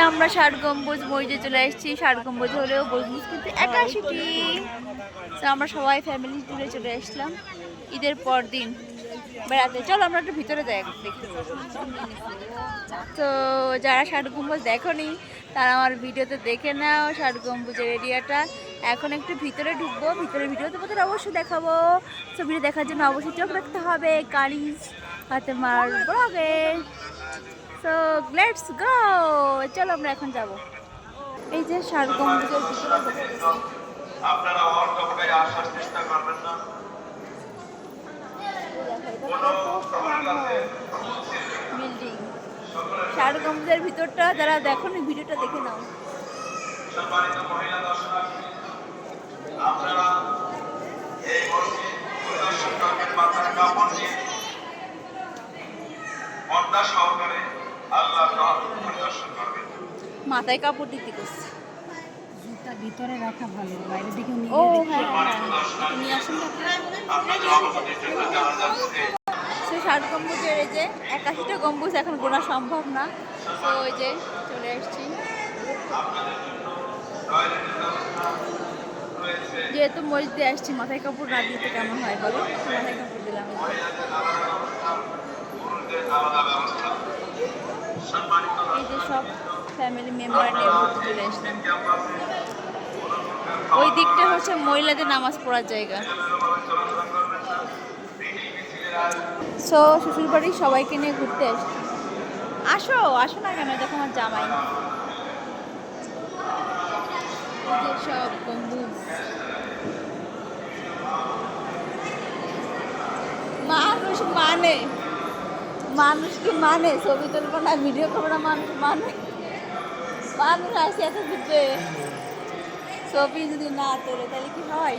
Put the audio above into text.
আমরা ৬০ গম্বুজ মসজিদে চলে এসেছি। ৬০ গম্বুজ হলেও গম্বুজ কিন্তু ৮১টি। তো আমরা সবাই ফ্যামিলি ট্যুরে চলে আসলাম ঈদের পর দিন বেড়াতে। চলো আমরা একটু ভিতরে দেখি। তো যারা ৬০ গম্বুজ দেখোনি তারা আমার ভিডিওতে দেখে নাও ৬০ গম্বুজের এরিয়াটা। এখন একটু ভিতরে ঢুকবো, ভিতরে ভিডিও তোমাদের অবশ্যই দেখাবো। তো ভিডিও দেখার জন্য অবশ্যই চোখ রাখতে হবে কারিজ ফাতেমার ব্লগে। সো লেটস গো, চলো আমরা এখন যাব। এই যে ৬০ গম্বুজের ভিতরে ঢুকতেছি। আপনারা অর্থকটাই আসার চেষ্টা করবেন না। বিল্ডিং ৬০ গম্বুজের ভিতরটা যারা দেখোনি ভিডিওটা দেখে নাও। সম্মানিত মহিলা দর্শনার্থী, আপনারা এই মসজিদ পরিদর্শন করবেন মাথার কাপড় নিয়ে পর্দা সহকারে আল্লাহর ঘর পরিদর্শন করবেন। মাথায় কাপড় দিতে গেছে, জুতা ভিতরে রাখা ভালো, বাইরে দিকে ও হ্যাঁ নিয়ে আসুন। আপনাদের অবগতির জন্য জানা যাচ্ছে সে ৬০ গম্বুজের এই যে ৮১টা গম্বুজ এখন গোনা সম্ভব না। তো ওই যে চলে আসছি, যেহেতু মসজিদে আসছি মাথায় কাপড় না দিতে কেমন হয় বলো। মাথায় কাপড় দিলাম। এই যে সব ফ্যামিলি মেম্বার নিয়ে ঘুরতে চলে আসলাম। ওই দিকটা হচ্ছে মহিলাদের নামাজ পড়ার জায়গা। সো শ্বশুরবাড়ির সবাইকে নিয়ে ঘুরতে আসছি। আসো আসো না কেন, দেখো আমার জামাই। এই যে সব গম্বুজ, মানুষকে মানে ছবি তুলবো না, ভিডিও করবো না, মানুষ আসে এত দূরে ছবি যদি না তোলে তাহলে কি হয়?